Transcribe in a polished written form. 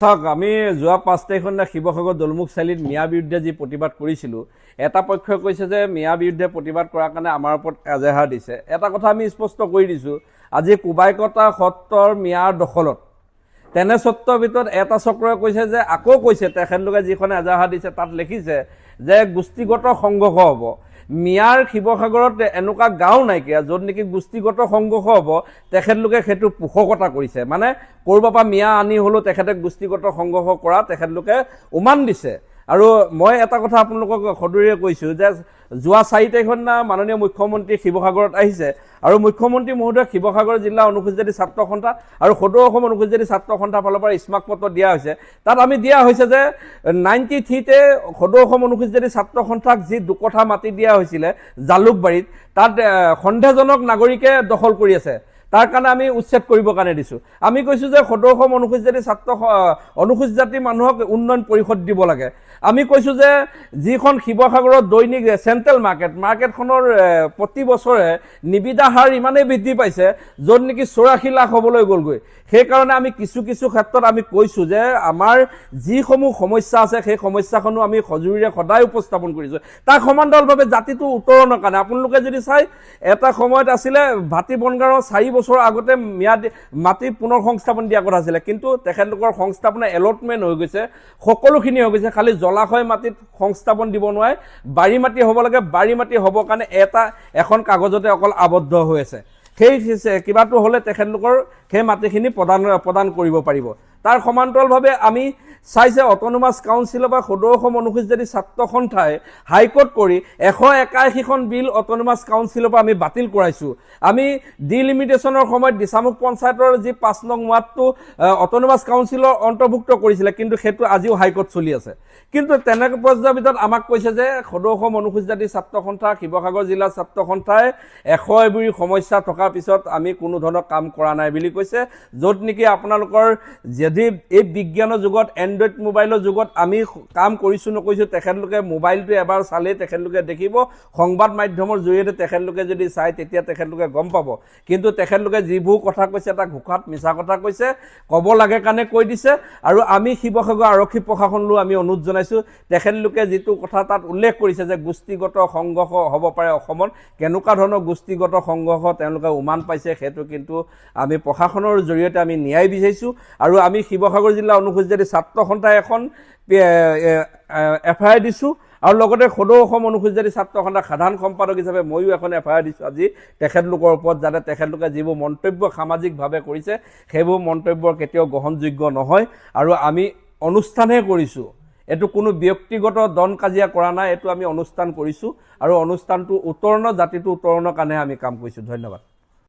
চাওক আমি যোৱা 5 তাৰিখে শিৱসাগৰ দলমুখ চাৰিআলিত মিয়া বিৰুদ্ধে যি প্ৰতিবাদ কৰিছিলোঁ এটা পক্ষই কৈছে যে মিয়া বিৰুদ্ধে প্ৰতিবাদ কৰাৰ কাৰণে আমাৰ ওপৰত এজেহাৰ দিছে। এটা কথা আমি স্পষ্ট কৰি দিছোঁ, আজি কুবাইকটা সত্ৰৰ মিয়াৰ দখলত তেনে সত্ৰৰ ভিতৰত এটা চক্ৰই কৈছে যে আকৌ কৈছে তেখেতলোকে যিখন এজাহাৰ দিছে তাত লিখিছে যে গোষ্ঠীগত সংঘৰ্ষ হ'ব। মিয়াৰ শিৱসাগৰত এনেকুৱা গাঁও নাইকিয়া য'ত নেকি গোষ্ঠীগত সংঘৰ্ষ হ'ব, তেখেতলোকে সেইটো পোষকতা কৰিছে। মানে ক'ৰবাৰ পৰা মিয়া আনি হ'লেও তেখেতে গোষ্ঠীগত সংঘৰ্ষ কৰা তেখেতলোকে উমান দিছে। আৰু মই এটা কথা আপোনালোকক সদৰীয়ে কৈছোঁ যে যোৱা 4 তাৰিখৰ দিনা মাননীয় মুখ্যমন্ত্ৰী শিৱসাগৰত আহিছে আৰু মুখ্যমন্ত্ৰী মহোদয় শিৱসাগৰ জিলা অনুসূচিত জাতি ছাত্ৰ সন্থা আৰু সদৌ অসম অনুসূচিত জাতি ছাত্ৰ সন্থাৰ ফালৰ পৰা স্মাৰক পত্ৰ দিয়া হৈছে। তাত আমি দিয়া হৈছে যে 93তে সদৌ অসম অনুসূচিত জাতি ছাত্ৰ সন্থাক যি দুকঠা মাটি দিয়া হৈছিলে জালুকবাৰীত, তাত সন্দেহজনক নাগৰিকে দখল কৰি আছে। তাৰ কাৰণে আমি উচ্ছেদ কৰিবৰ কাৰণে দিছোঁ। আমি কৈছোঁ যে সদৌ অসম অনুসূচিত জাতি অনুসূচিত জাতি মানুহক উন্নয়ন পৰিষদ দিব লাগে। আমি কৈছোঁ যে যিখন শিৱসাগৰৰ দৈনিক চেণ্ট্ৰেল মাৰ্কেটখনৰ প্ৰতি বছৰে নিবিদা হাৰ ইমানেই বৃদ্ধি পাইছে য'ত নেকি 84 লাখ হ'বলৈ গ'লগৈ। সেইকাৰণে আমি কিছু ক্ষেত্ৰত আমি কৈছোঁ যে আমাৰ যিসমূহ সমস্যা আছে সেই সমস্যাসমূহ আমি সজুৰিৰে সদায় উপস্থাপন কৰিছোঁ। তাৰ সমান্তৰালভাৱে জাতিটো উত্তৰণৰ কাৰণে আপোনালোকে যদি চাই এটা সময়ত আছিলে ভাটি বনগাঁৱৰ 4 বছৰ আগতে মাটি পুনৰ সংস্থাপন দিয়া কথা আছিলে, কিন্তু তেখেতলোকৰ সংস্থাপনে এলটমেণ্ট হৈ গৈছে, সকলোখিনি হৈ গৈছে। খালি জলাশয় মাটিত সংস্থাপন দিব নোৱাৰে, বাৰী মাটি হ'ব লাগে, বাৰী মাটি হ'বৰ কাৰণে এখন কাগজতে অকল আবদ্ধ হৈ আছে। সেই কিবাটো হ'লে তেখেতলোকৰ সেই মাটিখিনি প্ৰদান কৰিব পাৰিব। তাৰ সমান্তৰালভাৱে আমি চাইছে অট'নমাছ কাউন্সিলৰ বা সদৌ অসম অনুসূচিত জাতি ছাত্ৰ সন্থাই হাইকোৰ্ট কৰি 181খন বিল অট'নমাছ কাউন্সিলৰ পৰা আমি বাতিল কৰাইছোঁ। আমি ডিলিমিটেশ্যনৰ সময়ত দিচামুখ পঞ্চায়তৰ যি 5 নং ৱাৰ্ডটো অট'নমাছ কাউন্সিলৰ অন্তৰ্ভুক্ত কৰিছিলে, কিন্তু সেইটো আজিও হাইকোৰ্ট চলি আছে। কিন্তু তেনে পৰ্যায়ৰ ভিতৰত আমাক কৈছে যে সদৌ অসম অনুসূচিত জাতি ছাত্ৰ সন্থা শিৱসাগৰ জিলাৰ ছাত্ৰ সন্থাই 100 এবিৰি সমস্যা থকাৰ পিছত আমি কোনো ধৰণৰ কাম কৰা নাই বুলি কৈছে। য'ত নেকি আপোনালোকৰ যদি এই বিজ্ঞানৰ যুগত এণ্ড্ৰইড মোবাইলৰ যুগত আমি কাম কৰিছোঁ নকৰিছোঁ, তেখেতলোকে মোবাইলটো এবাৰ চালেই তেখেতলোকে দেখিব, সংবাদ মাধ্যমৰ জৰিয়তে তেখেতলোকে যদি চায় তেতিয়া তেখেতলোকে গম পাব। কিন্তু তেখেতলোকে যিবোৰ কথা কৈছে এটা ঘোষাত মিছা কথা কৈছে, ক'ব লাগে কাৰণে কৈ দিছে। আৰু আমি শিৱসাগৰ আৰক্ষী প্ৰশাসনলৈ আমি অনুৰোধ জনাইছোঁ, তেখেতলোকে যিটো কথা তাত উল্লেখ কৰিছে যে গোষ্ঠীগত সংঘৰ্ষ হ'ব পাৰে অসমত, কেনেকুৱা ধৰণৰ গোষ্ঠীগত সংঘৰ্ষ তেওঁলোকে উমান পাইছে সেইটো কিন্তু আমি প্ৰশাসনৰ জৰিয়তে আমি ন্যায় বিচাৰিছোঁ। আৰু আমি শিৱসাগৰ জিলা অনুসূচিত জাতি ছাত্ৰ সন্থাই এখন FIR দিছোঁ আৰু লগতে সদৌ অসম অনুসূচিত জাতি ছাত্ৰ সন্থাৰ সাধাৰণ সম্পাদক হিচাপে ময়ো এখন FIR দিছোঁ আজি তেখেতলোকৰ ওপৰত, যাতে তেখেতলোকে যিবোৰ মন্তব্য সামাজিকভাৱে কৰিছে সেইবোৰ মন্তব্যৰ কেতিয়াও গ্ৰহণযোগ্য নহয়। আৰু আমি অনুষ্ঠানহে কৰিছোঁ, এইটো কোনো ব্যক্তিগত দন কাজিয়া কৰা নাই, এইটো আমি অনুষ্ঠান কৰিছোঁ আৰু অনুষ্ঠানটো উত্তৰণৰ জাতিটো উত্তৰণৰ কাৰণেহে আমি কাম কৰিছোঁ। ধন্যবাদ।